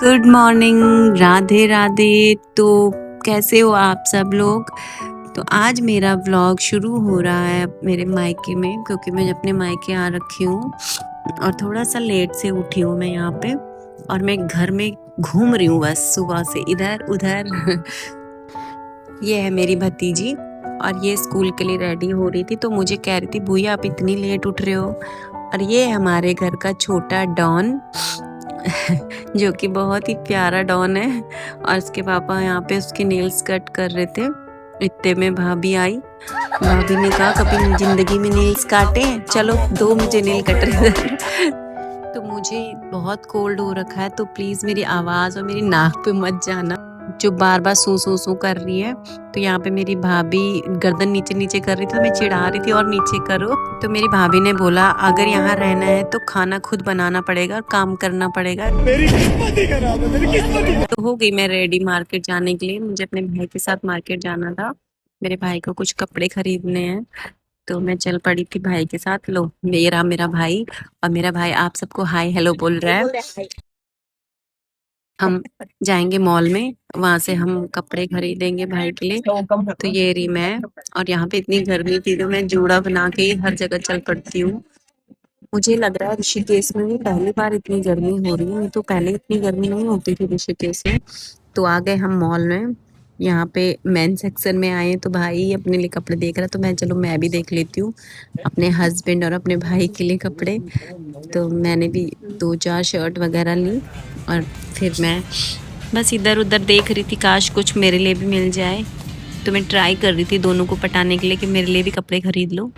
Good morning, Radhe Radhe. तो कैसे हो आप सब लोग? तो आज मेरा व्लॉग शुरू हो रहा है मेरे मायके में, क्योंकि मैं अपने मायके आ रखी हूँ और थोड़ा सा लेट से उठी हूँ मैं यहाँ पे। और मैं घर में घूम रही हूँ बस सुबह से इधर उधर। ये है मेरी भतीजी और ये स्कूल के लिए रेडी हो रही थी, तो मुझे कह रही थी बुई आप इतनी लेट उठ रहे हो। और ये है हमारे घर का छोटा डॉन जो कि बहुत ही प्यारा डॉन है। और उसके पापा यहाँ पे उसके नेल्स कट कर रहे थे, इतने में भाभी आई। भाभी ने कहा कभी जिंदगी में नेल्स काटे हैं, चलो दो मुझे नेल कटर इधर। तो मुझे बहुत कोल्ड हो रखा है, तो प्लीज मेरी आवाज और मेरी नाक पे मत जाना, जो बार बार सू सू सू कर रही है। तो यहाँ पे मेरी भाभी गर्दन नीचे नीचे कर रही थी, तो मैं चिढ़ा रही थी और नीचे करो। तो मेरी भाभी ने बोला अगर यहाँ रहना है तो खाना खुद बनाना पड़ेगा और काम करना पड़ेगा। मेरी किस्मत ही खराब है, मेरी किस्मत ही। तो हो गई मैं रेडी मार्केट जाने के लिए। मुझे अपने भाई के साथ मार्केट जाना था, मेरे भाई को कुछ कपड़े खरीदने हैं, तो मैं चल पड़ी थी भाई के साथ। लो मेरा भाई, और मेरा भाई आप सबको हाय हेलो बोल रहा है। हम जाएंगे मॉल में, वहां से हम कपड़े खरीदेंगे भाई के लिए। तो ये रही मैं, और यहाँ पे इतनी गर्मी थी तो मैं जूड़ा बना के ही हर जगह चल पड़ती हूँ। मुझे लग रहा है ऋषिकेश में भी पहली बार इतनी गर्मी हो रही है, नहीं तो पहले इतनी गर्मी नहीं होती थी ऋषिकेश में। तो आ गए हम मॉल में, यहाँ पे मेन सेक्शन में आए तो भाई अपने लिए कपड़े देख रहा, तो मैं चलो मैं भी देख लेती हूँ अपने हस्बैंड और अपने भाई के लिए कपड़े। तो मैंने भी 2-4 शर्ट वगैरह ली और फिर मैं बस इधर उधर देख रही थी, काश कुछ मेरे लिए भी मिल जाए। तो मैं ट्राई कर रही थी दोनों को पटाने के लिए कि मेरे लिए भी कपड़े खरीद लो।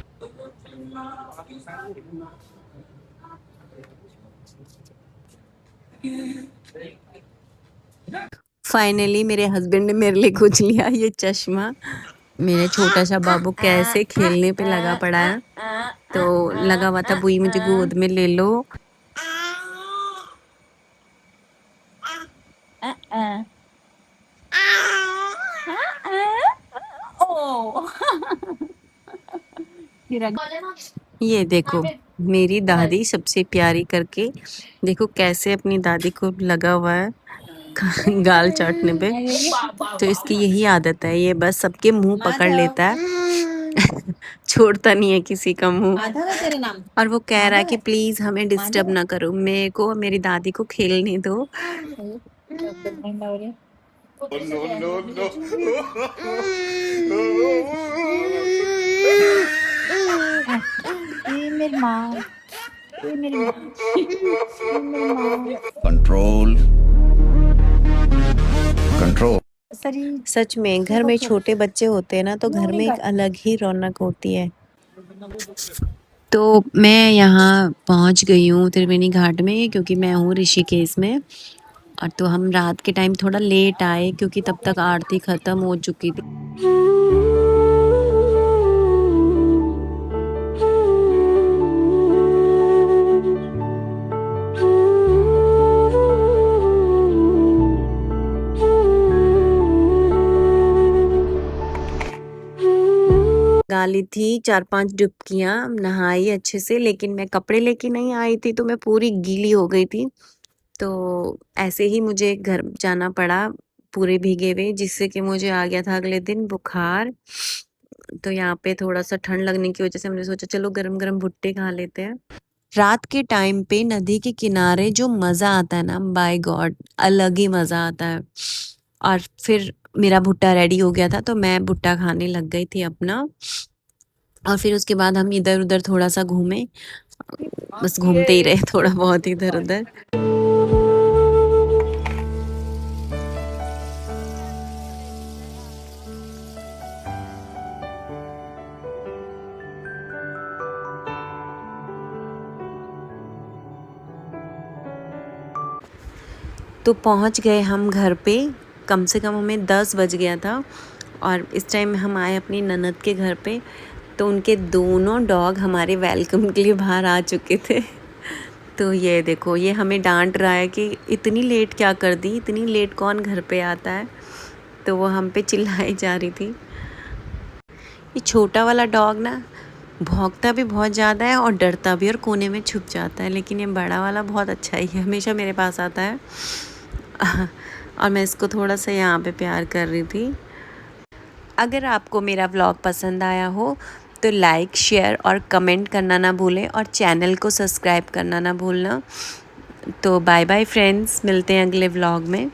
फाइनली मेरे हस्बैंड ने मेरे लिए कुछ लिया, ये चश्मा। मेरा छोटा सा बाबू कैसे खेलने पे लगा पड़ा है, तो लगा हुआ था बुई मुझे गोद में ले लो। ये देखो मेरी दादी सबसे प्यारी करके, देखो कैसे अपनी दादी को लगा हुआ है गाल चाटने पे। तो इसकी यही आदत है, ये बस सबके मुंह पकड़ लेता है। छोड़ता नहीं है किसी का मुंह। और वो कह रहा है कि प्लीज हमें डिस्टर्ब ना करो, मेरे को और मेरी दादी को खेलने दो। Control control. सच में घर में छोटे बच्चे होते हैं ना, तो घर में एक अलग ही रौनक होती है। तो मैं यहाँ पहुँच गई हूँ त्रिवेणी घाट में, क्योंकि मैं हूँ ऋषिकेश में। और तो हम रात के टाइम थोड़ा लेट आए, क्योंकि तब तक आरती खत्म हो चुकी थी। गाली थी 4-5 डुबकियां, नहाई अच्छे से, लेकिन मैं कपड़े लेके नहीं आई थी, तो मैं पूरी गीली हो गई थी। तो ऐसे ही मुझे घर जाना पड़ा पूरे भीगे हुए, जिससे कि मुझे आ गया था अगले दिन बुखार। तो यहाँ पे थोड़ा सा ठंड लगने की वजह से हमने सोचा चलो गरम गरम भुट्टे खा लेते हैं। रात के टाइम पे नदी के किनारे जो मजा आता है ना, बाय गॉड अलग ही मजा आता है। और फिर मेरा भुट्टा रेडी हो गया था, तो मैं भुट्टा खाने लग गई थी अपना। और फिर उसके बाद हम इधर उधर थोड़ा सा घूमे, बस घूमते ही रहे थोड़ा बहुत इधर उधर। तो पहुंच गए हम घर पे, कम से कम हमें 10 बज गया था। और इस टाइम हम आए अपनी ननद के घर पे, तो उनके दोनों डॉग हमारे वेलकम के लिए बाहर आ चुके थे। तो ये देखो ये हमें डांट रहा है कि इतनी लेट क्या कर दी, इतनी लेट कौन घर पे आता है। तो वो हम पे चिल्लाई जा रही थी। ये छोटा वाला डॉग ना भौंकता भी बहुत ज़्यादा है और डरता भी, और कोने में छुप जाता है। लेकिन ये बड़ा वाला बहुत अच्छा ही है, हमेशा मेरे पास आता है। और मैं इसको थोड़ा सा यहाँ पे प्यार कर रही थी। अगर आपको मेरा व्लॉग पसंद आया हो तो लाइक, शेयर और कमेंट करना ना भूलें और चैनल को सब्सक्राइब करना ना भूलना। तो बाय बाय फ्रेंड्स, मिलते हैं अगले व्लॉग में।